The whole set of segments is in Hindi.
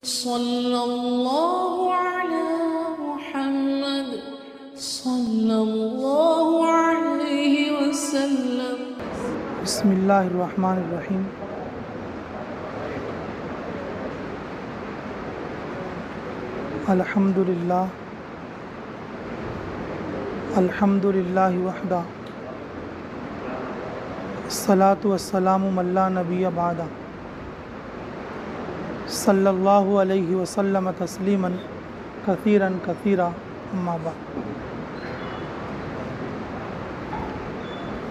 सल्लल्लाहु अला मुहम्मद सल्लल्लाहु अलैहि वसल्लम। बिस्मिल्लाहिर्रहमानिर्रहीम। अल्हम्दुलिल्लाह वहदा अस्सलातु वस्सलामु अला नबिय्य बअदा सल्लल्लाहु अलैहि वसल्लम तस्लीमन कसीरन कसीरा अम्मा बाद।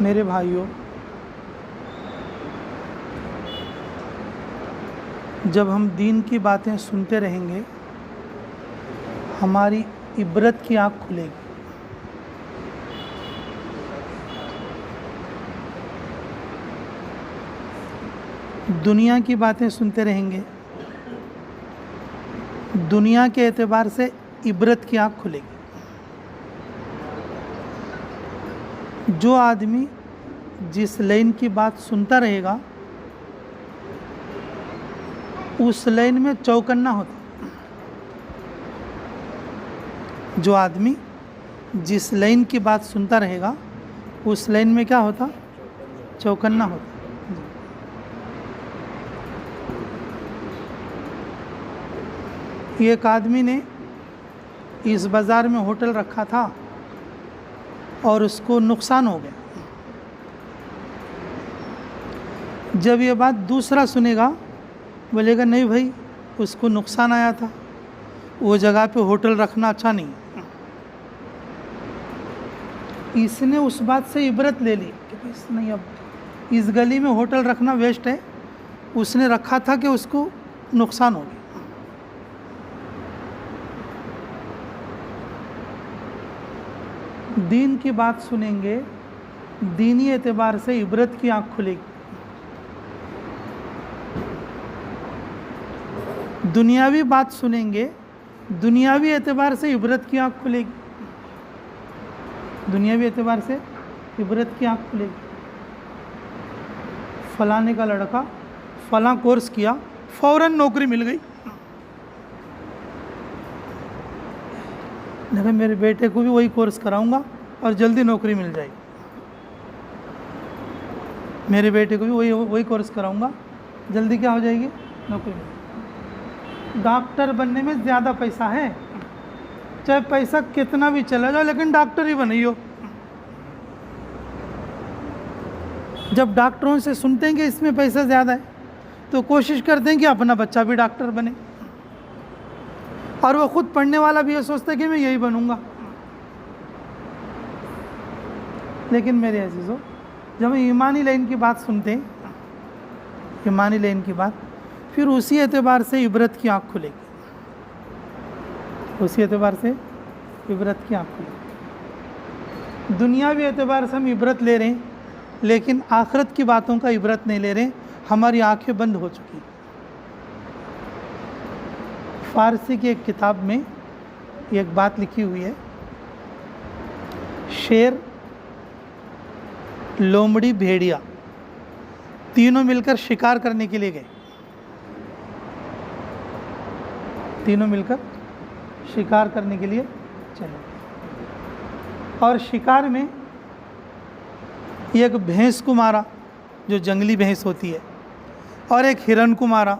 मेरे भाइयों, जब हम दीन की बातें सुनते रहेंगे हमारी इबरत की आँख खुलेगी। दुनिया की बातें सुनते रहेंगे, दुनिया के एतबार से इबरत की आँख खुलेगी। जो आदमी जिस लाइन की बात सुनता रहेगा उस लाइन में चौकन्ना होता। जो आदमी जिस लाइन की बात सुनता रहेगा उस लाइन में क्या होता? चौकन्ना होता। एक आदमी ने इस बाज़ार में होटल रखा था और उसको नुकसान हो गया। जब ये बात दूसरा सुनेगा बोलेगा नहीं भाई, उसको नुकसान आया था, वो जगह पे होटल रखना अच्छा नहीं। इसने उस बात से इबरत ले ली कि नहीं, अब इस गली में होटल रखना वेस्ट है, उसने रखा था कि उसको नुकसान हो गया। दीन की बात सुनेंगे, दीनी एतबार से इबरत की आँख खुलेगी। दुनियावी बात सुनेंगे, दुनियावी एतबार से इबरत की आँख खुलेगी। दुनियावी एतबार से इबरत की आँख खुलेगी। फलाने का लड़का फलां कोर्स किया, फ़ौरन नौकरी मिल गई। देखो मेरे बेटे को भी वही कोर्स कराऊंगा और जल्दी नौकरी मिल जाएगी। मेरे बेटे को भी वही कोर्स कराऊंगा, जल्दी क्या हो जाएगी? नौकरी मिल जाएगी। डॉक्टर बनने में ज़्यादा पैसा है, चाहे पैसा कितना भी चला जाओ लेकिन डॉक्टर ही बनियो। जब डॉक्टरों से सुनते हैं कि इसमें पैसा ज़्यादा है तो कोशिश करते हैं कि अपना बच्चा भी डॉक्टर बने, और वो खुद पढ़ने वाला भी ये सोचता है कि मैं यही बनूंगा। लेकिन मेरे अजीज़ों, जब हम ईमानी लाइन की बात सुनते हैं, ईमानी लाइन की बात, फिर उसी एतबार से इबरत की आँख खुलेगी। उसी एतबार से इबरत की आँख खुलेगी। दुनियावी एतबार से हम इबरत ले रहे हैं लेकिन आखिरत की बातों का इबरत नहीं ले रहे, हमारी आँखें बंद हो चुकी। फ़ारसी की एक किताब में एक बात लिखी हुई है, शेर, लोमड़ी, भेड़िया तीनों मिलकर शिकार करने के लिए गए। तीनों मिलकर शिकार करने के लिए चले, और शिकार में एक भैंस को मारा जो जंगली भैंस होती है, और एक हिरन को मारा,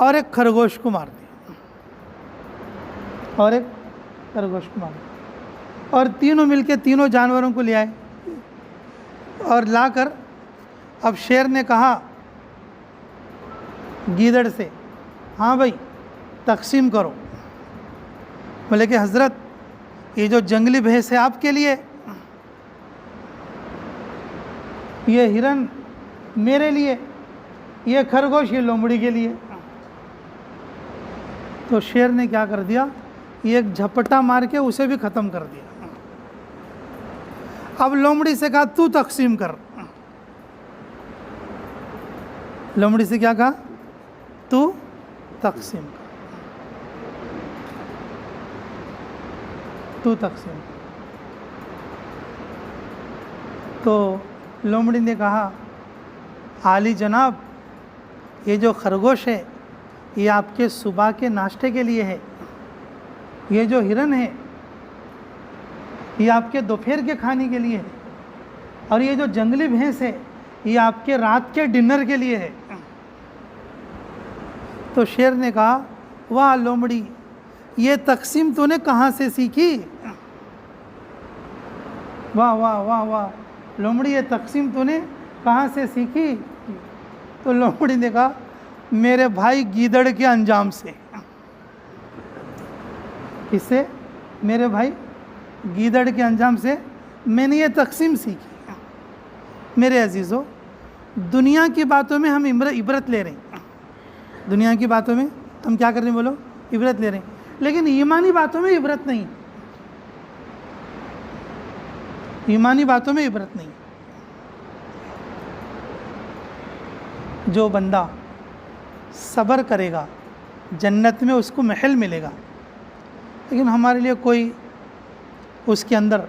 और एक खरगोश को मार दिया, और एक खरगोश को मारा। और तीनों मिलके तीनों जानवरों को ले आए और लाकर अब शेर ने कहा गीदड़ से, हाँ भाई तकसीम करो। बोले कि हज़रत, ये जो जंगली भैंस है आपके लिए, ये हिरन मेरे लिए, ये खरगोश ये लोमड़ी के लिए। तो शेर ने क्या कर दिया, एक झपटा मार के उसे भी ख़त्म कर दिया। अब लोमड़ी से कहा तू तकसीम कर। लोमड़ी से क्या कहा? तू तकसीम कर, तू तकसीम कर। तो लोमड़ी ने कहा, आली जनाब, ये जो खरगोश है ये आपके सुबह के नाश्ते के लिए है, ये जो हिरन है ये आपके दोपहर के खाने के लिए है, और ये जो जंगली भैंस है ये आपके रात के डिनर के लिए है। तो शेर ने कहा, वाह लोमड़ी, ये तकसीम तूने कहाँ से सीखी? वाह वाह वाह वाह लोमड़ी, ये तकसीम तूने कहाँ से सीखी? तो लोमड़ी ने कहा, मेरे भाई गीदड़ के अंजाम से। किससे? मेरे भाई गीदड़ के अंजाम से मैंने ये तकसीम सीखी। मेरे अजीज़ों, दुनिया की बातों में हम इबरत ले रहे हैं, दुनिया की बातों में हम क्या कर रहे हैं? बोलो, इबरत ले रहे हैं, लेकिन ईमानी बातों में इबरत नहीं, ईमानी बातों में इबरत नहीं। जो बंदा सब्र करेगा जन्नत में उसको महल मिलेगा, लेकिन हमारे लिए कोई उसके अंदर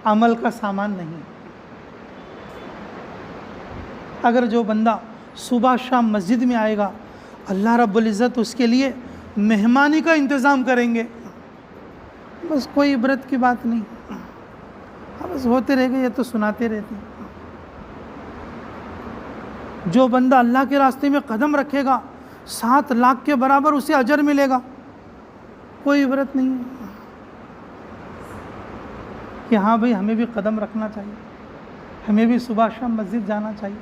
अमल का सामान नहीं। अगर जो बंदा सुबह शाम मस्जिद में आएगा, अल्लाह रब्बुल इज़्ज़त उसके लिए मेहमानी का इंतज़ाम करेंगे, बस कोई इबरत की बात नहीं, बस होते रहेंगे, ये तो सुनाते रहते हैं। जो बंदा अल्लाह के रास्ते में कदम रखेगा 7 लाख के बराबर उसे अजर मिलेगा, कोई इबरत नहीं है कि हाँ भाई हमें भी कदम रखना चाहिए, हमें भी सुबह शाम मस्जिद जाना चाहिए,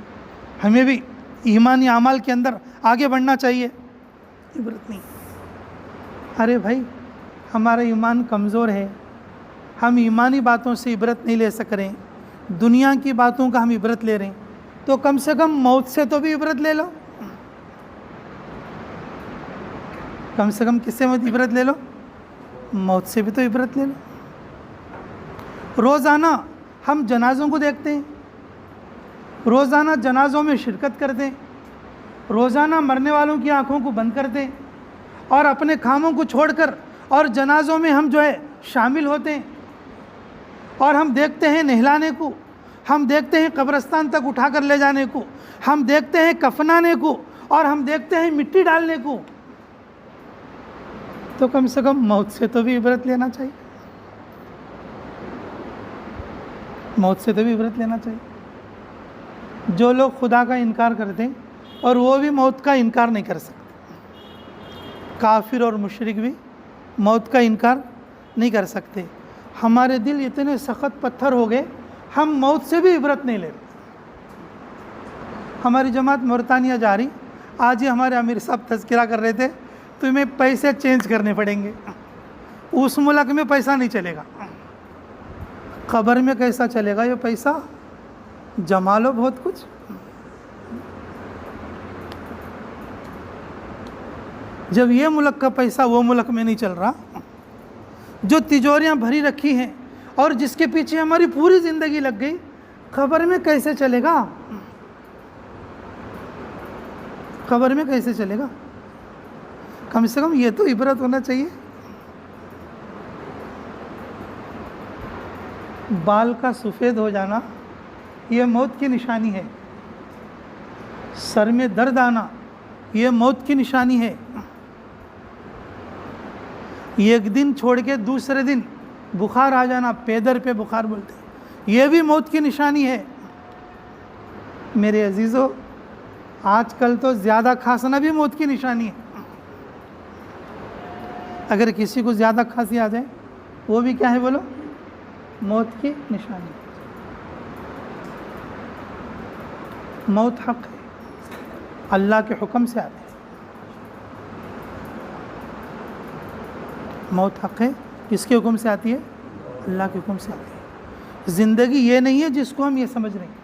हमें भी ईमानी अमाल के अंदर आगे बढ़ना चाहिए, इबरत नहीं। अरे भाई, हमारा ईमान कमज़ोर है, हम ईमानी बातों से इबरत नहीं ले सक रहे, दुनिया की बातों का हम इबरत ले रहे हैं, तो कम से कम मौत से तो भी इबरत ले लो, कम से कम किससे मत इबरत ले लो? मौत से भी तो इबरत ले लो। रोज़ाना हम जनाज़ों को देखते हैं, रोज़ाना जनाज़ों में शिरकत करते हैं, रोज़ाना मरने वालों की आंखों को बंद करते हैं, और अपने कामों को छोड़कर और जनाज़ों में हम जो है शामिल होते हैं, और हम देखते हैं नहलाने को, हम देखते हैं कब्रिस्तान तक उठा कर ले जाने को, हम देखते हैं कफनाने को, और हम देखते हैं मिट्टी डालने को, तो कम से कम मौत से तो भी इबरत लेना चाहिए, मौत से तो भी इबरत लेना चाहिए। जो लोग खुदा का इनकार करते हैं और वो भी मौत का इनकार नहीं कर सकते, काफिर और मुशरिक भी मौत का इनकार नहीं कर सकते। हमारे दिल इतने सख्त पत्थर हो गए, हम मौत से भी इबरत नहीं ले रहे। हमारी जमात मोरतानिया जा रही, आज ही हमारे अमीर साहब तज़किरा कर रहे थे, तुम्हें पैसे चेंज करने पड़ेंगे, उस मुल्क में पैसा नहीं चलेगा, क़ब्र में कैसा चलेगा ये पैसा? जमा लो बहुत कुछ। जब ये मुल्क का पैसा वो मुल्क में नहीं चल रहा, जो तिजोरियाँ भरी रखी हैं और जिसके पीछे हमारी पूरी ज़िंदगी लग गई, क़ब्र में कैसे चलेगा? क़ब्र में कैसे चलेगा? कम से कम ये तो इबरत होना चाहिए। बाल का सफ़ेद हो जाना ये मौत की निशानी है, सर में दर्द आना ये मौत की निशानी है, एक दिन छोड़ के दूसरे दिन बुखार आ जाना, पैदर पे बुखार बोलते हैं, ये भी मौत की निशानी है। मेरे अजीज़ों, आजकल तो ज़्यादा खांसना भी मौत की निशानी है। अगर किसी को ज़्यादा खांसी आ जाए वो भी क्या है बोलो? मौत की निशानी। मौत हक़ है, अल्लाह के हुक्म से आती है। मौत हक़ है, किसके हुक्म से आती है? अल्लाह के हुक्म से आती है। ज़िंदगी ये नहीं है जिसको हम ये समझ रहे हैं,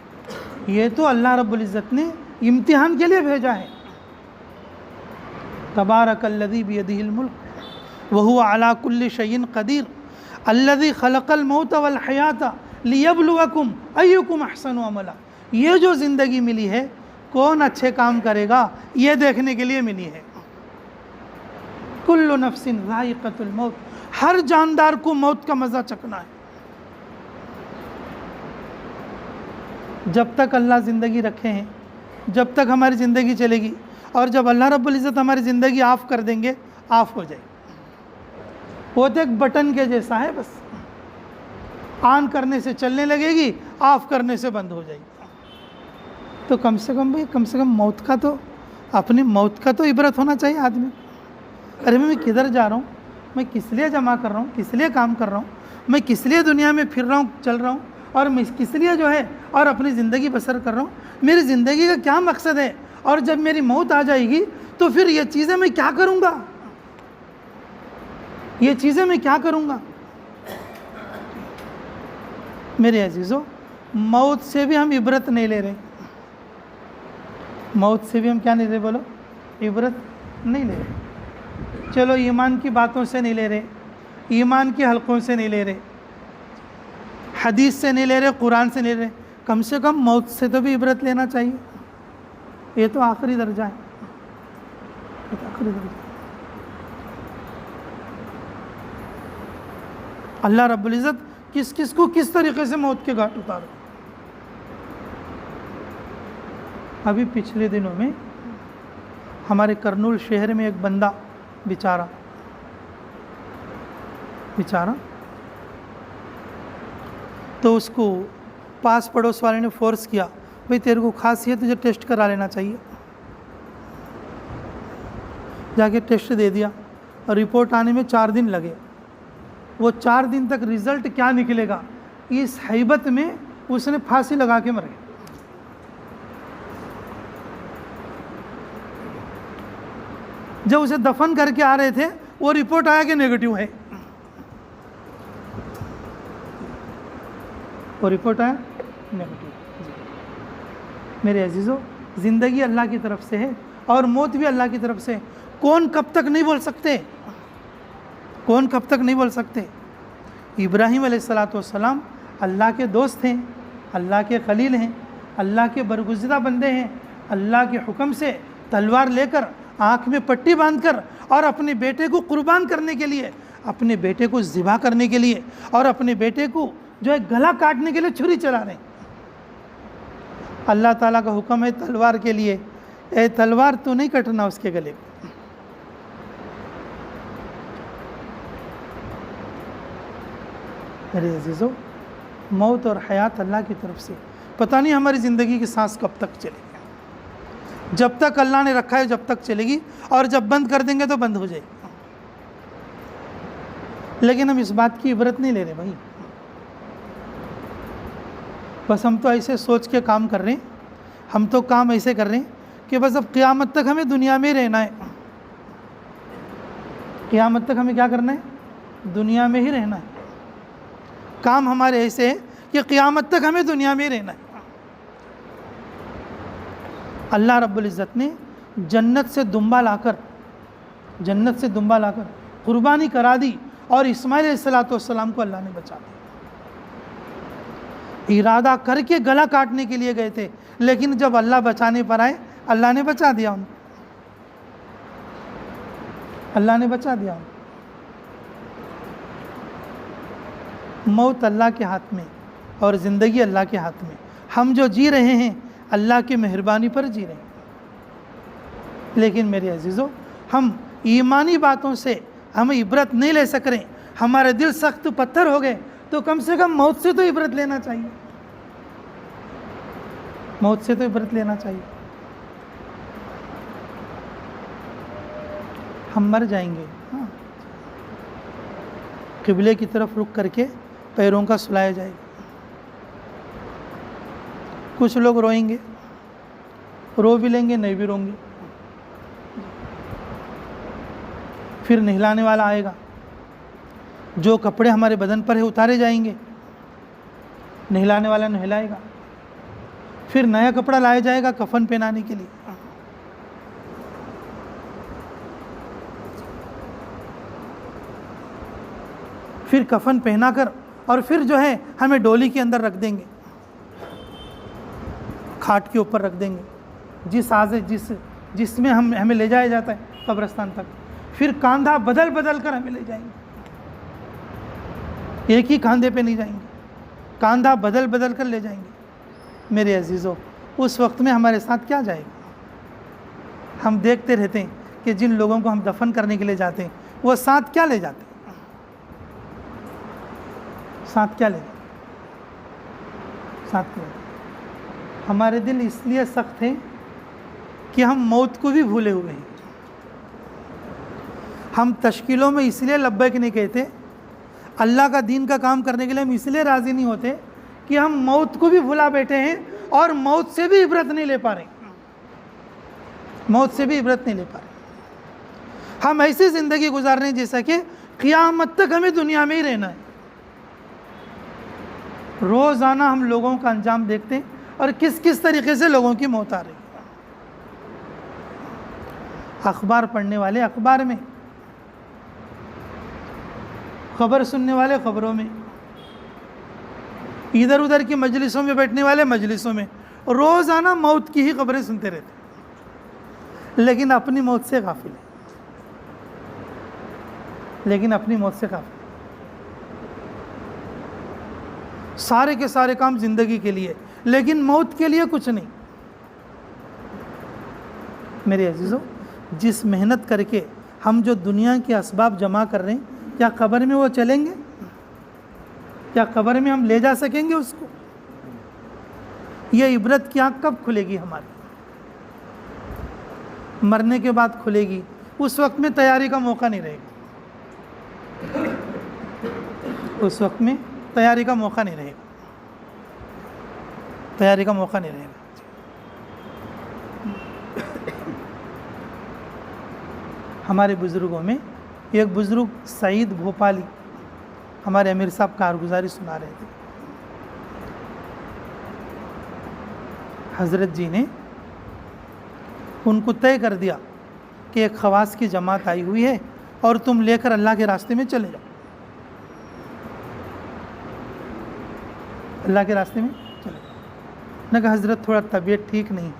ये तो अल्लाह रब्बुल इज़्ज़त ने इम्तिहान के लिए भेजा है। तबारकल्लज़ी बियदिहिल मुल्क व हुवा अला कुल्लि शैइन क़दीर अल्लज़ी खलक़ल मौत वल हयाता लियब्लुवकुम अय्युकुम अहसनु अमला। ये जो ज़िंदगी मिली है, कौन अच्छे काम करेगा ये देखने के लिए मिली है। कुल्लु नफ्सिन ज़ाइक़तुल मौत, हर जानदार को मौत का मज़ा चखना है। जब तक अल्लाह ज़िंदगी रखे हैं, जब तक हमारी ज़िंदगी चलेगी, और जब अल्लाह रब्बुल इज़्ज़त हमारी ज़िंदगी ऑफ़ कर देंगे, ऑफ़ हो जाएगी। वो तो एक बटन के जैसा है, बस ऑन करने से चलने लगेगी, ऑफ़ करने से बंद हो जाएगी। तो कम से कम भाई, कम से कम मौत का तो, अपनी मौत का तो इबरत होना चाहिए आदमी। अरे मैं किधर जा रहा हूँ, मैं किस लिए जमा कर रहा हूँ, किस लिए काम कर रहा हूँ, मैं किस लिए दुनिया में फिर रहा हूँ, चल रहा हूँ, और मैं किस लिए जो है और अपनी ज़िंदगी बसर कर रहा हूँ, मेरी ज़िंदगी का क्या मकसद है, और जब मेरी मौत आ जाएगी तो फिर ये चीज़ें मैं क्या करूँगा, ये चीज़ें मैं क्या करूँगा। मेरे अजीज़ों, मौत से भी हम इबरत नहीं ले रहे, मौत से भी हम क्या नहीं ले रहे, बोलो, इबरत नहीं ले रहे। चलो ईमान की बातों से नहीं ले रहे, ईमान के हलकों से नहीं ले रहे, हदीस से नहीं ले रहे, कुरान से नहीं ले रहे, कम से कम मौत से तो भी इबरत लेना चाहिए। ये तो आखिरी दर्जा है, ये तो आखिरी दर्जा। अल्लाह रब्बुल इज़्ज़त किस किस को किस तरीके से मौत के घाट उतारो। अभी पिछले दिनों में हमारे करनूल शहर में एक बंदा बेचारा तो उसको पास पड़ोस वाले ने फोर्स किया, भाई तेरे को खांसी है, तुझे टेस्ट करा लेना चाहिए। जाके टेस्ट दे दिया और रिपोर्ट आने में 4 दिन लगे। वो 4 दिन तक रिज़ल्ट क्या निकलेगा, इस हैबत में उसने फांसी लगा के मर गया। जब उसे दफन करके आ रहे थे, वो रिपोर्ट आया कि नेगेटिव है, वो रिपोर्ट आया नेगेटिव। मेरे अजीज़ों, ज़िंदगी अल्लाह की तरफ से है और मौत भी अल्लाह की तरफ से है। कौन कब तक नहीं बोल सकते, कौन कब तक नहीं बोल सकते। इब्राहीम अलैहिस्सलाम अल्लाह के दोस्त हैं, अल्लाह के खलील हैं, अल्लाह के बरगुज़िदा बंदे हैं। अल्लाह के हुक्म से तलवार लेकर, आँख में पट्टी बांधकर और अपने बेटे को कुर्बान करने के लिए, अपने बेटे को ज़िबा करने के लिए और अपने बेटे को जो है गला काटने के लिए छुरी चला रहे हैं। अल्लाह ताला का हुक्म है तलवार के लिए, ए तलवार तो नहीं कटना उसके गले को। मेरे अजीज़ों, मौत और हयात अल्लाह की तरफ से। पता नहीं हमारी ज़िंदगी की सांस कब तक चलेगी। जब तक अल्लाह ने रखा है जब तक चलेगी, और जब बंद कर देंगे तो बंद हो जाएगी। लेकिन हम इस बात की इबरत नहीं ले रहे भाई। बस हम तो ऐसे सोच के काम कर रहे हैं, हम तो काम ऐसे कर रहे हैं कि बस अब क़यामत तक हमें दुनिया में ही रहना है। क़यामत तक हमें क्या करना है, दुनिया में ही रहना है। काम हमारे ऐसे है कि क़यामत तक हमें दुनिया में ही रहना है। अल्लाह रब्बुल इज़्ज़त ने जन्नत से दुम्बा लाकर कुर्बानी करा दी, और इस्माइल अलैहिस्सलाम को अल्लाह ने बचा दिया। इरादा करके गला काटने के लिए गए थे, लेकिन जब अल्लाह बचाने पर आए, अल्लाह ने बचा दिया उनको, अल्लाह ने बचा दिया उनको। मौत अल्लाह के हाथ में और ज़िंदगी अल्लाह के हाथ में। हम जो जी रहे हैं अल्लाह की मेहरबानी पर जी रहे हैं। लेकिन मेरे अजीज़ों, हम ईमानी बातों से हम इबरत नहीं ले सक रहे, हमारे दिल सख्त पत्थर हो गए, तो कम से कम मौत से तो इबरत लेना चाहिए, मौत से तो इबरत लेना चाहिए। हम मर जाएंगे, हाँ, क़िबले की तरफ रुख करके पैरों का सुलाया जाएगा। कुछ लोग रोएंगे, रो भी लेंगे, नहीं भी रोएंगे। फिर नहलाने वाला आएगा, जो कपड़े हमारे बदन पर है उतारे जाएंगे, नहलाने वाला नहलाएगा। फिर नया कपड़ा लाया जाएगा कफन पहनाने के लिए। फिर कफन पहनाकर और फिर जो है हमें डोली के अंदर रख देंगे, खाट के ऊपर रख देंगे, जिसमें हमें ले जाया जाता है कब्रिस्तान तक। फिर कंधा बदल बदल कर हमें ले जाएंगे, एक ही कंधे पे नहीं जाएंगे, कंधा बदल बदल कर ले जाएंगे। मेरे अजीज़ों, उस वक्त में हमारे साथ क्या जाएगा, हम देखते रहते हैं कि जिन लोगों को हम दफन करने के लिए जाते हैं वो साथ क्या ले जाते हैं? साथ क्या ले जाते? साथ क्या? हमारे दिल इसलिए सख्त हैं कि हम मौत को भी भूले हुए हैं। हम तश्कीलों में इसलिए लब्बैक नहीं कहते, अल्लाह का दीन का काम करने के लिए हम इसलिए राज़ी नहीं होते कि हम मौत को भी भुला बैठे हैं और मौत से भी इबरत नहीं ले पा रहे। मौत से भी इबरत नहीं ले पा रहे। हम ऐसी ज़िंदगी गुजार रहे हैं जैसा कि क़ियामत तक हमें दुनिया में ही रहना है। रोज़ाना हम लोगों का अंजाम देखते हैं और किस किस तरीके से लोगों की मौत आ रही है। अखबार पढ़ने वाले अखबार में, खबर सुनने वाले खबरों में, इधर उधर की मजलिसों में बैठने वाले मजलिसों में रोज़ाना मौत की ही खबरें सुनते रहते, लेकिन अपनी मौत से गाफिल है। लेकिन अपनी मौत से गाफिल। सारे के सारे काम ज़िंदगी के लिए, लेकिन मौत के लिए कुछ नहीं। मेरे अजीज़ों, जिस मेहनत करके हम जो दुनिया के असबाब जमा कर रहे हैं, क्या कब्र में वो चलेंगे? क्या कब्र में हम ले जा सकेंगे उसको? ये इबरत की आँख कब खुलेगी हमारी? मरने के बाद खुलेगी। उस वक्त में तैयारी का मौका नहीं रहेगा। उस वक्त में तैयारी का मौका नहीं रहेगा। तैयारी का मौका नहीं रहेगा। हमारे बुज़ुर्गों में एक बुज़ुर्ग सईद भोपाली हमारे अमीर साहब कारगुजारी सुना रहे थे। हज़रत जी ने उनको तय कर दिया कि एक खवास की जमात आई हुई है और तुम लेकर अल्लाह के रास्ते में चले जाओ। अल्लाह के रास्ते में चले जाओ। न कहा हज़रत थोड़ा तबीयत ठीक नहीं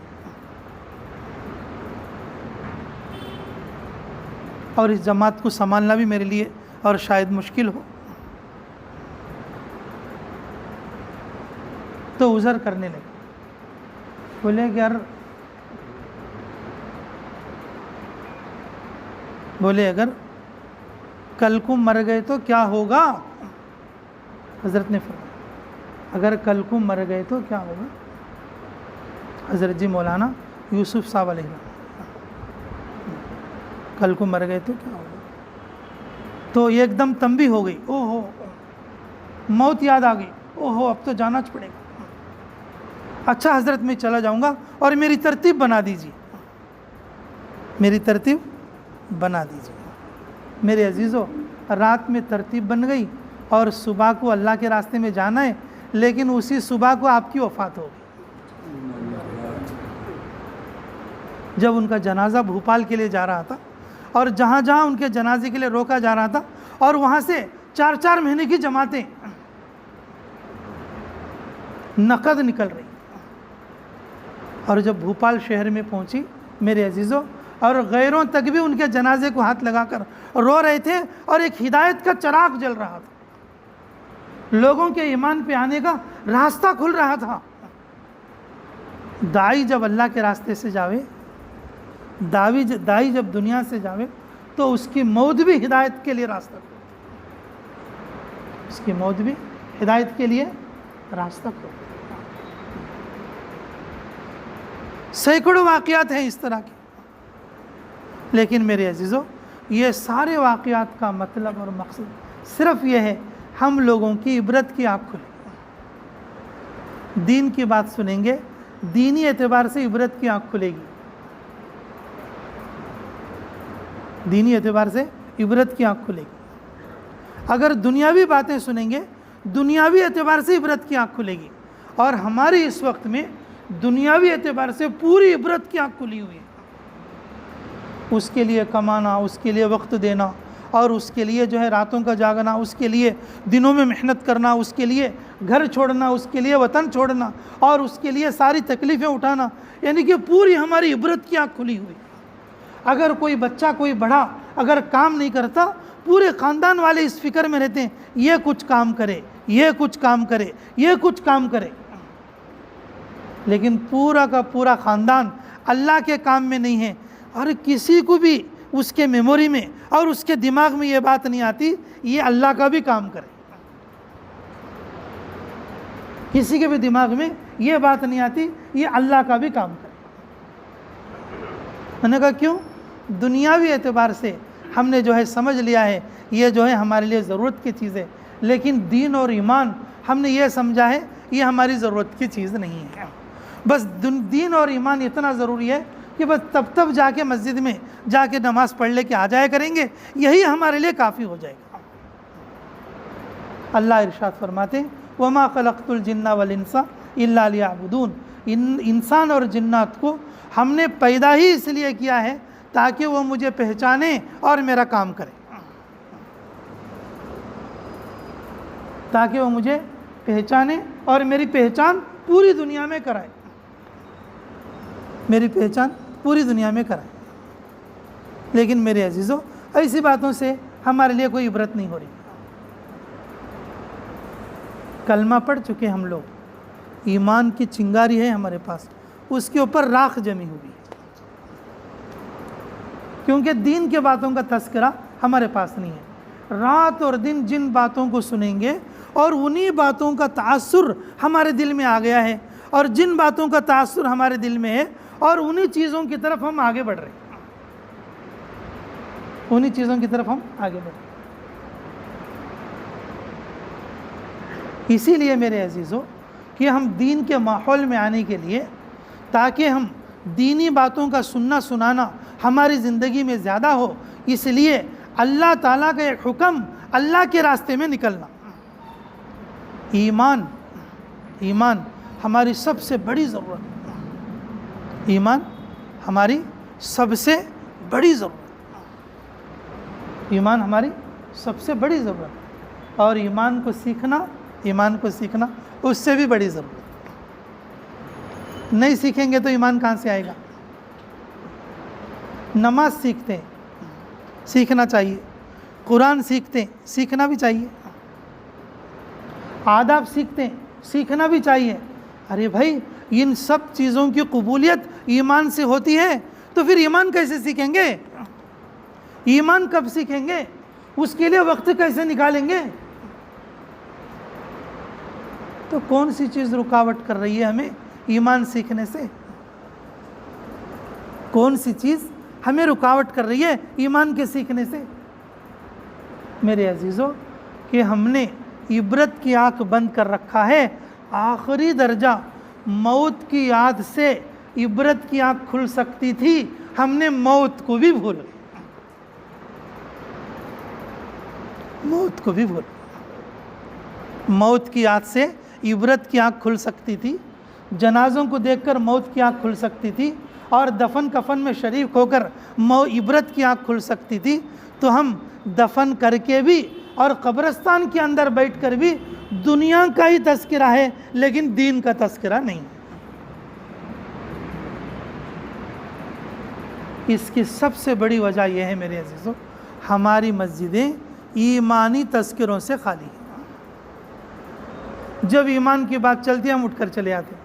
और इस जमात को संभालना भी मेरे लिए और शायद मुश्किल हो, तो उज़र करने लगे। बोले कि यार, बोले अगर कल को मर गए तो क्या होगा? हज़रत ने फरमाया अगर कल को मर गए तो क्या होगा? हज़रत जी मौलाना यूसुफ साहब अलैहि कल को मर गए तो क्या होगा? तो एकदम तंबी हो गई। ओहो, मौत याद आ गई। ओहो, अब तो जाना पड़ेगा। अच्छा हज़रत मैं चला जाऊंगा और मेरी तरतीब बना दीजिए, मेरी तरतीब बना दीजिए। मेरे अजीज़ों, रात में तरतीब बन गई और सुबह को अल्लाह के रास्ते में जाना है, लेकिन उसी सुबह को आपकी वफ़ात हो गई। जब उनका जनाजा भोपाल के लिए जा रहा था और जहाँ जहाँ उनके जनाजे के लिए रोका जा रहा था और वहाँ से 4-4 महीने की जमातें नकद निकल रही, और जब भोपाल शहर में पहुँची मेरे अजीज़ों, और गैरों तक भी उनके जनाजे को हाथ लगाकर रो रहे थे और एक हिदायत का चिराग जल रहा था। लोगों के ईमान पे आने का रास्ता खुल रहा था। दाई जब अल्लाह के रास्ते से जावे, दाई जब दुनिया से जावे, तो उसकी मौत भी हिदायत के लिए रास्ता खोलती, उसकी मौत भी हिदायत के लिए रास्ता खोलती। सैकड़ों वाक़यात हैं इस तरह के, लेकिन मेरे अजीज़ों, ये सारे वाक़यात का मतलब और मकसद सिर्फ़ ये है हम लोगों की इबरत की आँख खुले, दीन की बात सुनेंगे, दीनी एतबार से इबरत की आँख खुलेगी। दीनी एतबार से इबरत की आँख खुलेगी। अगर दुनियावी बातें सुनेंगे, दुनियावी एतबार से इबरत की आँख खुलेगी। और हमारी इस वक्त में दुनियावी एतबार से पूरी इबरत की आँख खुली हुई है। उसके लिए कमाना, उसके लिए वक्त देना, और उसके लिए जो है रातों का जागना, उसके लिए दिनों में मेहनत करना, उसके लिए घर छोड़ना, उसके लिए वतन छोड़ना, और उसके लिए सारी तकलीफ़ें उठाना, यानी कि पूरी हमारी इबरत की आँख खुली हुई। अगर कोई बच्चा, कोई बड़ा अगर काम नहीं करता, पूरे ख़ानदान वाले इस फिक्र में रहते हैं, ये कुछ काम करे, ये कुछ काम करे, ये कुछ काम करे, लेकिन पूरा का पूरा ख़ानदान अल्लाह के काम में नहीं है, और किसी को भी उसके मेमोरी में और उसके दिमाग में ये बात नहीं आती ये अल्लाह का भी काम करे। किसी के भी दिमाग में ये बात नहीं आती ये अल्लाह का भी काम करे। मैंने कहा क्यों? दुनियावी एतबार से हमने जो है समझ लिया है ये जो है हमारे लिए ज़रूरत की चीज़ है, लेकिन दीन और ईमान हमने ये समझा है ये हमारी ज़रूरत की चीज़ नहीं है। बस दीन और ईमान इतना ज़रूरी है कि बस तब जाके मस्जिद में जाके नमाज पढ़ ले के आ जाया करेंगे, यही हमारे लिए काफ़ी हो जाएगा। अल्लाह इरशाद फरमाते वमा खलक़तुल जिन्ना वल इंसा इल्ला लियअबुदून, इंसान और जिन्नात को हमने पैदा ही इसलिए किया है ताकि वो मुझे पहचाने और मेरा काम करे, ताकि वो मुझे पहचाने और मेरी पहचान पूरी दुनिया में कराए, मेरी पहचान पूरी दुनिया में कराए। लेकिन मेरे अजीज़ों ऐसी बातों से हमारे लिए कोई इबरत नहीं हो रही। कलमा पढ़ चुके हम लोग, ईमान की चिंगारी है हमारे पास, उसके ऊपर राख जमी हुई है, क्योंकि दीन के बातों का तस्करा हमारे पास नहीं है। रात और दिन जिन बातों को सुनेंगे और उन्हीं बातों का तासुर हमारे दिल में आ गया है, और जिन बातों का तासुर हमारे दिल में है और उन्हीं चीज़ों की तरफ हम आगे बढ़ रहे हैं, उन्हीं चीज़ों की तरफ हम आगे बढ़ रहे हैं। इसीलिए मेरे अजीज़ों कि हम दीन के माहौल में आने के लिए, ताकि हम दीनी बातों का सुनना सुनाना हमारी ज़िंदगी में ज़्यादा हो, इसलिए अल्लाह ताला का एक हुक्म अल्लाह के रास्ते में निकलना। ईमान हमारी सबसे बड़ी ज़रूरत, ईमान हमारी सबसे बड़ी ज़रूरत, ईमान हमारी सबसे बड़ी ज़रूरत, और ईमान को सीखना उससे भी बड़ी ज़रूरत। नहीं सीखेंगे तो ईमान कहाँ से आएगा? नमाज सीखते हैं, सीखना चाहिए, कुरान सीखते हैं, सीखना भी चाहिए, आदाब सीखते हैं, सीखना भी चाहिए। अरे भाई इन सब चीज़ों की कबूलियत ईमान से होती है, तो फिर ईमान कैसे सीखेंगे? ईमान कब सीखेंगे? उसके लिए वक्त कैसे निकालेंगे? तो कौन सी चीज़ रुकावट कर रही है हमें ईमान सीखने से? कौन सी चीज़ हमें रुकावट कर रही है ईमान के सीखने से? मेरे अजीज़ों कि हमने इबरत की आँख बंद कर रखा है। आखिरी दर्जा मौत की याद से इबरत की आँख खुल सकती थी, हमने मौत को भी भूल गए, मौत को भी भूल। मौत की याद से इबरत की आँख खुल सकती थी, जनाजों को देखकर मौत की आँख खुल सकती थी, और दफन कफन में शरीक होकर इबरत की आँख खुल सकती थी। तो हम दफन करके भी और कब्रिस्तान के अंदर बैठकर भी दुनिया का ही तस्करा है, लेकिन दीन का तस्करा नहीं। इसकी सबसे बड़ी वजह यह है मेरे अजीज़ों, हमारी मस्जिदें ईमानी तस्करों से खाली हैं। जब ईमान की बात चलती है हम उठकर चले आते हैं।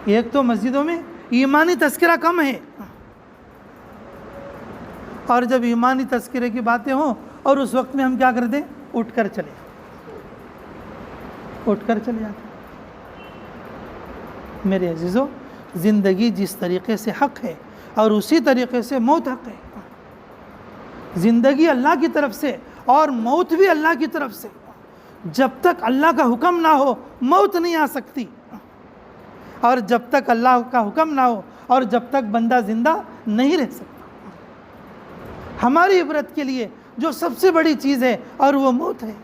एक तो मस्जिदों में ईमानी तस्करा कम है, और जब ईमानी तस्करे की बातें हों और उस वक्त में हम क्या करते हैं? उठकर चले जाते। मेरे अजीज़ों ज़िंदगी जिस तरीक़े से हक़ है और उसी तरीक़े से मौत हक़ है। ज़िंदगी अल्लाह की तरफ से और मौत भी अल्लाह की तरफ से। जब तक अल्लाह का हुक्म ना हो मौत नहीं आ सकती, और जब तक अल्लाह का हुक्म ना हो और जब तक बंदा ज़िंदा नहीं रह सकता। हमारी इबरत के लिए जो सबसे बड़ी चीज़ है और वो मौत है,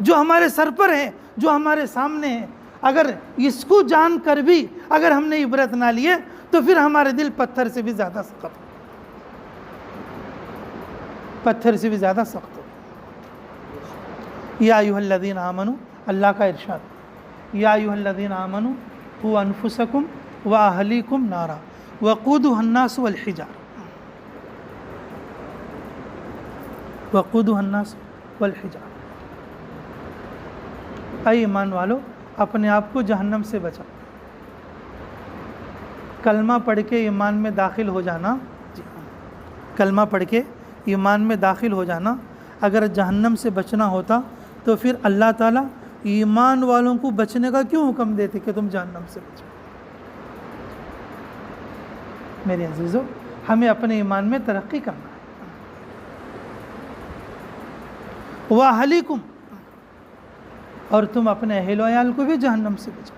जो हमारे सर पर है, जो हमारे सामने है। अगर इसको जान कर भी अगर हमने इबरत ना लिए तो फिर हमारे दिल पत्थर से भी ज़्यादा सख्त, पत्थर से भी ज़्यादा सख्त हो। या अय्युहल्लज़ीना आमनू, अल्लाह का इरशाद, या अय्युहल्लज़ीना आमनू कू अनफुसकुम व अहलीकुम नारा वक़ूदुहन्नास वल हिजार, वक़ूदुहन्नास वल हिजार। ऐ ईमान वालो, अपने आप को जहन्नम से बचाओ। कलमा पढ़ के ईमान में दाखिल हो जाना, कलमा पढ़ के ईमान में दाखिल हो जाना, अगर जहन्नम से बचना होता तो फिर अल्लाह ताला ईमान वालों को बचने का क्यों हुक्म देते कि तुम जहन्नम से बचो। मेरे अजीज़ों, हमें अपने ईमान में तरक्की करना है। वाहलिकुम, और तुम अपने अहल वयाल को भी जहन्नम से बचाओ,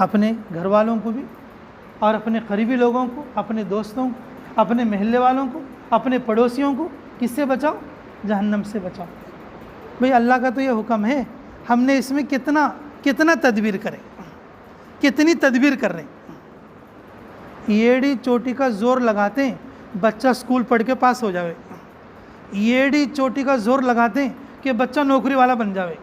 अपने घर वालों को भी और अपने करीबी लोगों को, अपने दोस्तों को, अपने महल्ले वालों को, अपने पड़ोसियों को किससे बचाओ? जहन्नम से बचाओ। भाई अल्लाह का तो ये हुक्म है, हमने इसमें कितना तदबीर करें, कितनी तदबीर कर रहे हैं। येड़ी चोटी का ज़ोर लगाते हैं बच्चा स्कूल पढ़ के पास हो जावे, येड़ी चोटी का ज़ोर लगाते हैं कि बच्चा नौकरी वाला बन जावे,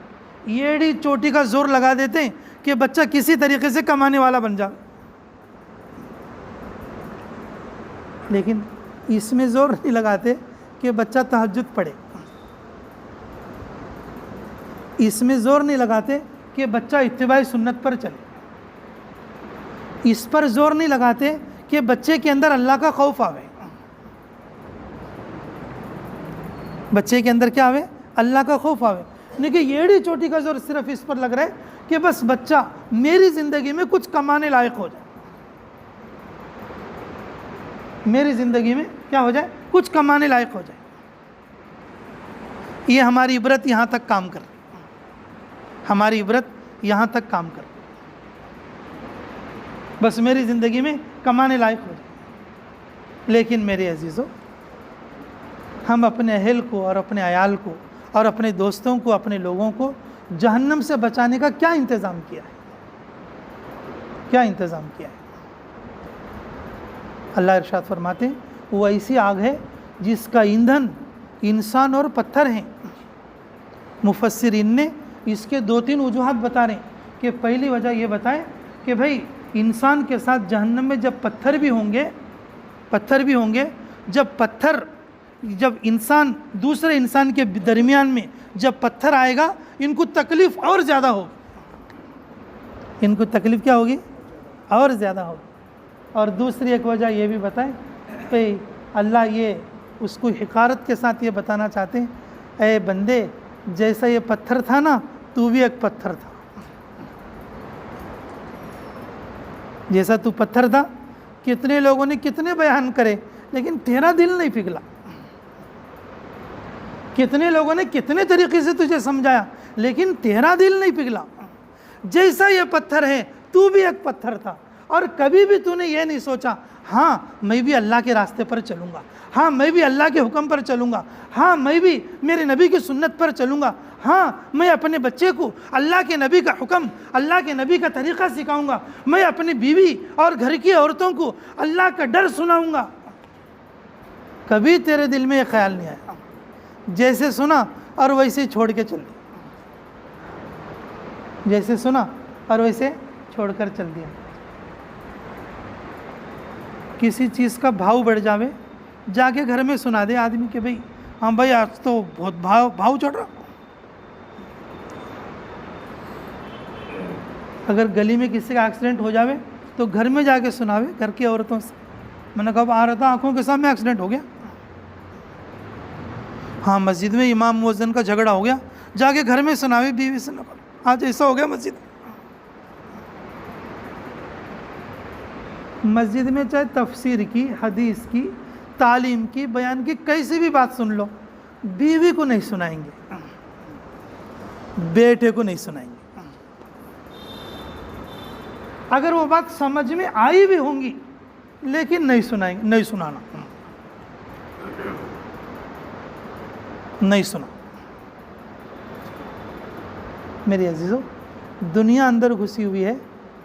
येड़ी चोटी का ज़ोर लगा देते हैं कि बच्चा किसी तरीके से कमाने वाला बन जावे, लेकिन इसमें ज़ोर नहीं लगाते कि बच्चा तहज्जुद पढ़े, इसमें ज़ोर नहीं लगाते कि बच्चा इत्तिबाई सुन्नत पर चले, इस पर ज़ोर नहीं लगाते कि बच्चे के अंदर अल्लाह का खौफ आवे, बच्चे के अंदर क्या आवे? अल्लाह का खौफ आवे। लेकिन येड़ी चोटी का ज़ोर सिर्फ इस पर लग रहा है कि बस बच्चा मेरी ज़िंदगी में कुछ कमाने लायक हो जाए, मेरी ज़िंदगी में क्या हो जाए? कुछ कमाने लायक हो जाए। ये हमारी इबरत यहाँ तक काम कर, हमारी इबरत यहाँ तक काम कर, बस मेरी ज़िंदगी में कमाने लायक हो जाए। लेकिन मेरे अजीज़ों, हम अपने अहल को और अपने अयाल को और अपने दोस्तों को, अपने लोगों को जहन्नम से बचाने का क्या इंतज़ाम किया है? क्या इंतज़ाम किया है? अल्लाह इरशाद फरमाते हैं, वो ऐसी आग है जिसका ईंधन इंसान और पत्थर हैं। मुफस्सिरीन ने इसके 2-3 वजूहात बता रहे हैं कि पहली वजह ये बताएं कि भाई इंसान के साथ जहन्नम में जब पत्थर भी होंगे, जब इंसान दूसरे इंसान के दरमियान में जब पत्थर आएगा, इनको तकलीफ़ और ज़्यादा होगी, इनको तकलीफ़ क्या होगी? और ज़्यादा होगी। और दूसरी एक वजह ये भी बताएं कि अल्लाह ये उसको हिकारत के साथ ये बताना चाहते हैं, ऐ बंदे, जैसा ये पत्थर था ना, तू भी एक पत्थर था, जैसा तू पत्थर था। कितने लोगों ने कितने बयान करे, लेकिन तेरा दिल नहीं पिघला। कितने लोगों ने कितने तरीके से तुझे समझाया, लेकिन तेरा दिल नहीं पिघला। जैसा ये पत्थर है, तू भी एक पत्थर था, और कभी भी तूने ये नहीं सोचा, हाँ मैं भी अल्लाह के रास्ते पर चलूँगा, हाँ मैं भी अल्लाह के हुक्म पर चलूँगा, हाँ मैं भी मेरे नबी की सुन्नत पर चलूँगा, हाँ मैं अपने बच्चे को अल्लाह के नबी का हुक्म, अल्लाह के नबी का तरीक़ा सिखाऊँगा, मैं अपनी बीवी और घर की औरतों को अल्लाह का डर सुनाऊँगा। कभी तेरे दिल में ये ख्याल नहीं आया, जैसे सुना और वैसे ही छोड़ के चल दिया, जैसे सुना और वैसे छोड़कर चल दिया। किसी चीज़ का भाव बढ़ जावे, जाके घर में सुना दे आदमी के भाई, हाँ भाई आज तो बहुत भाव चढ़ रहा। अगर गली में किसी का एक्सीडेंट हो जावे तो घर में जाके सुनावे घर की औरतों से, मैंने कब आ रहा था, आंखों के सामने एक्सीडेंट हो गया। हाँ मस्जिद में इमाम मुअज्जिन का झगड़ा हो गया, जाके घर में सुनावे बीवी से, आज ऐसा हो गया मस्जिद। मस्जिद में चाहे तफसीर की, हदीस की, तालीम की, बयान की कैसी भी बात सुन लो, बीवी को नहीं सुनाएंगे, बेटे को नहीं सुनाएंगे। अगर वो बात समझ में आई भी होंगी, लेकिन नहीं सुनाएंगे, नहीं सुनाना, नहीं सुना। मेरे अजीज़ों, दुनिया अंदर घुसी हुई है,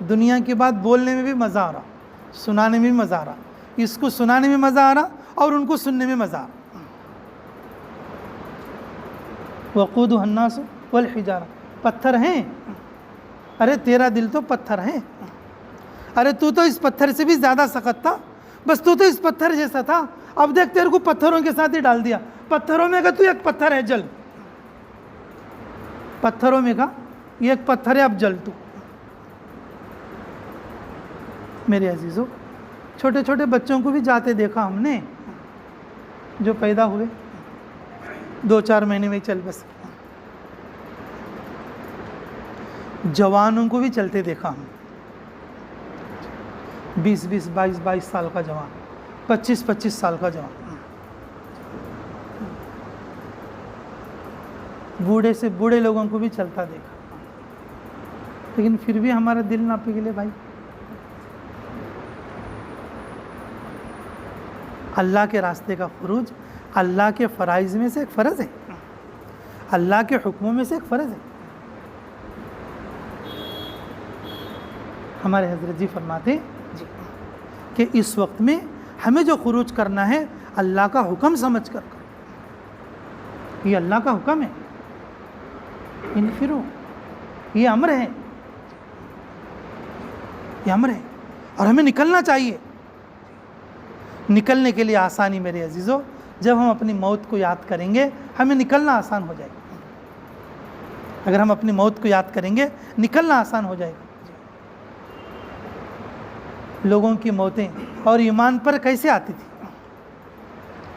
दुनिया की बात बोलने में भी मज़ा आ रहा, सुनाने में भी मज़ा आ रहा, इसको सुनाने में मज़ा आ रहा और उनको सुनने में मज़ा आ रहा। वक़ूदुहा अन्नास वल हिजारा, पत्थर हैं, अरे तेरा दिल तो पत्थर है, अरे तू तो इस पत्थर से भी ज़्यादा सख्त था, बस तू तो इस पत्थर जैसा था, अब देख तेरे को पत्थरों के साथ ही डाल दिया, पत्थरों में का तू एक पत्थर है, जल, पत्थरों में का ये एक पत्थर है, अब जल तू। मेरे अजीज़ों, छोटे छोटे बच्चों को भी जाते देखा हमने, जो पैदा हुए 2-4 महीने में चल बस। जवानों को भी चलते देखा हम, 20-20, 22-22 साल का जवान, 25-25 साल का जवान, बूढ़े से बूढ़े लोगों को भी चलता देखा। लेकिन फिर भी हमारा दिल ना पिघले भाई। अल्लाह के रास्ते का खुरूज अल्लाह के फ़राइज़ में से एक फ़र्ज़ है, अल्लाह के हुक्मों में से एक फ़र्ज़ है। हमारे हज़रत जी फरमाते जी कि इस वक्त में हमें जो खुरूज करना है अल्लाह का हुक्म समझ कर, ये अल्लाह का हुक्म है, इनफिरो, ये अमर है, ये अमर है और हमें निकलना चाहिए। निकलने के लिए आसानी मेरे अजीज़ों, जब हम अपनी मौत को याद करेंगे हमें निकलना आसान हो जाएगा। अगर हम अपनी मौत को याद करेंगे निकलना आसान हो जाएगा। लोगों की मौतें और ईमान पर कैसे आती थी,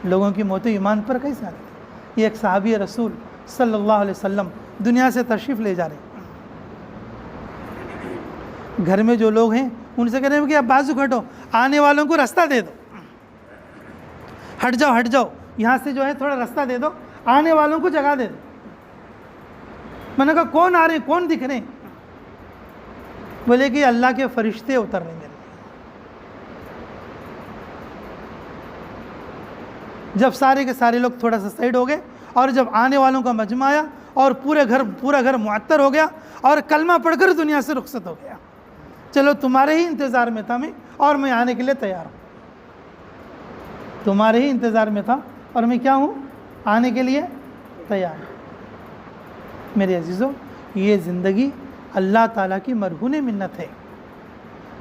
लोगों की मौतें ईमान पर कैसे आती थी। ये एक सहाबी रसूल सल्लल्लाहु अलैहि वसल्लम दुनिया से तशरीफ़ ले जा रहे, घर में जो लोग हैं उनसे कह रहे हैं कि आप बाजू हटो, आने वालों को रास्ता दे दो, हट जाओ हट जाओ, यहाँ से जो है थोड़ा रास्ता दे दो, आने वालों को जगह दे दो। मैंने कहा कौन आ रहे हैं, कौन दिख रहे हैं? बोले कि अल्लाह के फरिश्ते उतर रहे मेरे। जब सारे के सारे लोग थोड़ा सा साइड हो गए और जब आने वालों का मजमा आया और पूरा घर मुअत्तर हो गया और कलमा पढ़कर दुनिया से रुखसत हो गया। चलो तुम्हारे ही इंतज़ार में था मैं और मैं आने के लिए तैयार हूँ, तुम्हारे ही इंतज़ार में था और मैं क्या हूँ, आने के लिए तैयार हूँ। मेरे अजीज़ों, ये ज़िंदगी अल्लाह ताला की मरहून मिन्नत है।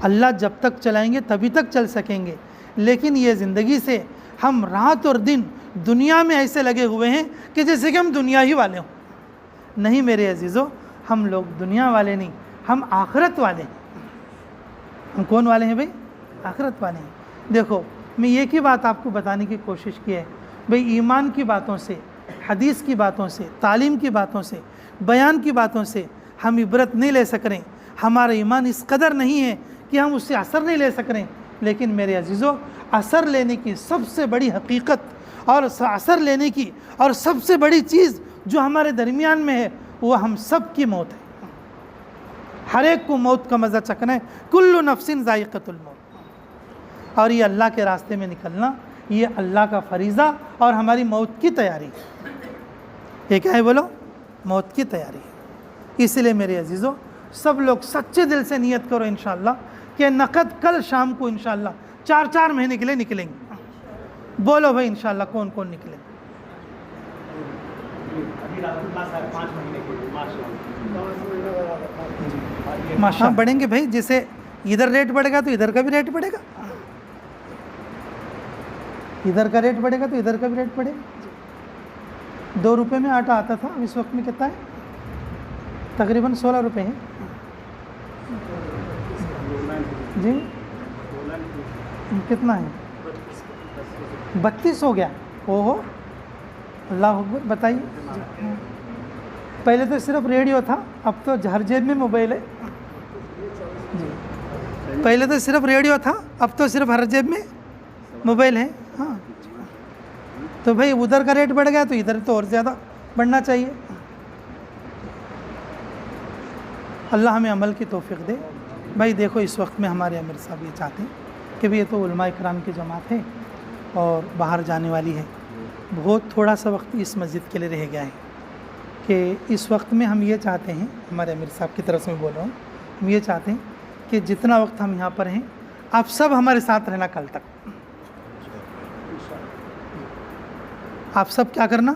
अल्लाह जब तक चलाएंगे तभी तक चल सकेंगे, लेकिन ये ज़िंदगी से हम रात और दिन दुनिया में ऐसे लगे हुए हैं कि जैसे कि हम दुनिया ही वाले हों। नहीं मेरे अजीज़ों, हम लोग दुनिया वाले नहीं, हम आखिरत वाले हैं। हम कौन वाले हैं भाई? आखिरत वाले हैं। देखो, मैं एक ही बात आपको बताने की कोशिश की है भाई, ईमान की बातों से, हदीस की बातों से, तालीम की बातों से, बयान की बातों से हम इबरत नहीं ले सक रहे। हमारा ईमान इस कदर नहीं है कि हम उससे असर नहीं ले सक रहे। लेकिन मेरे अजीज़ों, असर लेने की सबसे बड़ी हकीकत और असर लेने की और सबसे बड़ी चीज़ जो हमारे दरमियान में है वो हम सब की मौत है। हर एक को मौत का मज़ा चखना है। कुल्लु नफ्सिन ज़ाइक़तुल मौत। और ये अल्लाह के रास्ते में निकलना, ये अल्लाह का फरीज़ा और हमारी मौत की तैयारी। ये क्या है बोलो? मौत की तैयारी। इसलिए मेरे अजीज़ों, सब लोग सच्चे दिल से नियत करो इंशाअल्लाह कि नक़द कल शाम को इंशाअल्लाह 4-4 महीने के लिए निकलेंगे। बोलो भाई इंशाअल्लाह कौन कौन निकले? माशा बढ़ेंगे भाई। जैसे इधर रेट बढ़ेगा तो इधर का भी रेट बढ़ेगा, इधर का रेट बढ़ेगा तो इधर का भी रेट बढ़ेगा। 2 रुपये में आटा आता था, इस वक्त में कितना है? तकरीबन 16 रुपये है जी। कितना है? 32 हो गया। ओहो, अल्लाह अकबर। बताइए, पहले तो सिर्फ रेडियो था, अब तो हर जेब में मोबाइल है जी। पहले तो सिर्फ रेडियो था, अब तो सिर्फ हर जेब में मोबाइल है। हाँ, तो भाई उधर का रेट बढ़ गया तो इधर तो और ज़्यादा बढ़ना चाहिए। अल्लाह हमें अमल की तौफीक दे। भाई देखो, इस वक्त में हमारे अमीर साहब ये चाहते हैं कि भाई ये तो उलमा इकराम की जमात है और बाहर जाने वाली है। बहुत थोड़ा सा वक्त इस मस्जिद के लिए रह गया है कि इस वक्त में हम ये चाहते हैं, हमारे अमीर साहब की तरफ से मैं बोल रहा हूँ, हम ये चाहते हैं कि जितना वक्त हम यहाँ पर हैं आप सब हमारे साथ रहना। कल तक आप सब क्या करना?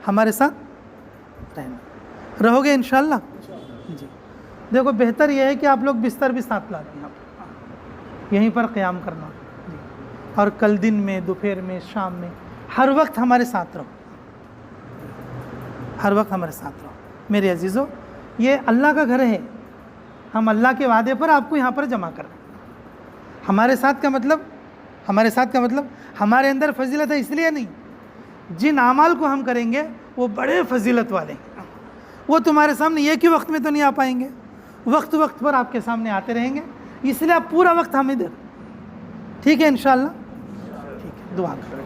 हमारे साथ रहना। रहोगे इंशाअल्लाह जी। देखो, बेहतर यह है कि आप लोग बिस्तर भी साथ ला दें, यहाँ पर यहीं पर क़याम करना जी। और कल दिन में, दोपहर में, शाम में, हर वक्त हमारे साथ रहो, हर वक्त हमारे साथ रहो। मेरे अजीज़ों, ये अल्लाह का घर है। हम अल्लाह के वादे पर आपको यहाँ पर जमा कर रहे हैं। हमारे साथ का मतलब हमारे अंदर फजीलत है इसलिए नहीं, जिन अमाल को हम करेंगे वो बड़े फजीलत वाले हैं, वो तुम्हारे सामने एक ही वक्त में तो नहीं आ पाएंगे, वक्त वक्त पर आपके सामने आते रहेंगे, इसलिए आप पूरा वक्त हम इधर, ठीक है इंशाअल्लाह। ठीक है, दुआ करें।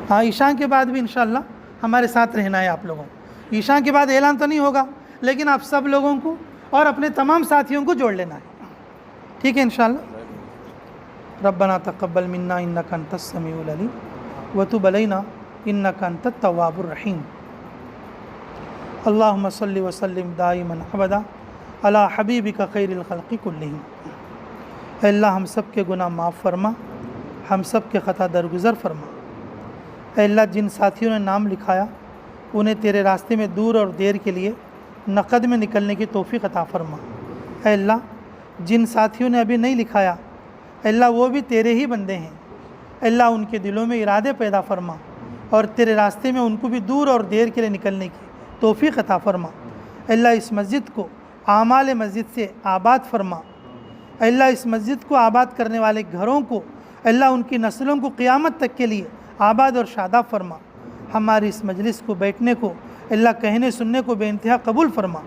हाँ, ईशा के बाद भी इंशाअल्लाह हमारे साथ रहना है आप लोगों को। ईशा के बाद ऐलान तो नहीं होगा, लेकिन आप सब लोगों को और अपने तमाम साथियों को जोड़ लेना है, ठीक है इंशाअल्लाह। रब्बना तक़ब्बल मिन्ना इन्नका अंतस समीउल अलीम व तुब अलैना इन्नका अंतत तव्वाबुर रहीम। अल्लाहुम्मा सल्लि व सल्लिम दाइमन अबदा अला हबीबिका खैरिल खल्क़ि कुल्लिहिम। अल्लाह हम सब के गुनाह माफ़ फरमा, हम सब के ख़ता दरगुज़र फरमा। अल्लाह जिन साथियों ने नाम लिखाया उन्हें तेरे रास्ते में दूर और देर के लिए नक़द में निकलने की तौफ़ीक़ अता फरमा। अल्लाह जिन साथियों ने अभी नहीं लिखाया, अल्लाह वो भी तेरे ही बंदे हैं, अल्लाह उनके दिलों में इरादे पैदा फरमा और तेरे रास्ते में उनको भी दूर और देर के लिए निकलने की तौफ़ीक़ अता फरमा। अल्लाह इस मस्जिद को आमाल मस्जिद से आबाद फरमा। अल्लाह इस मस्जिद को आबाद करने वाले घरों को अल्लाह उनकी नस्लों को क़यामत तक के लिए आबाद और शादाब फरमा। हमारी इस मजलिस को बैठने को अल्लाह कहने सुनने को बेइंतहा कबूल फरमा।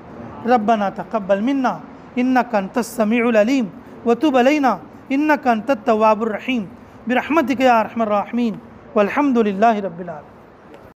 रब्बना तक़ब्बल मिन्ना इन्नका अंतस समीउल अलीम व तुब अलैना इन्नका अंतत तव्वाबुर रहीम बिरहमतिका या अरहमर राहिमीन वल्हम्दुलिल्लाहि रब्बिल आलमीन।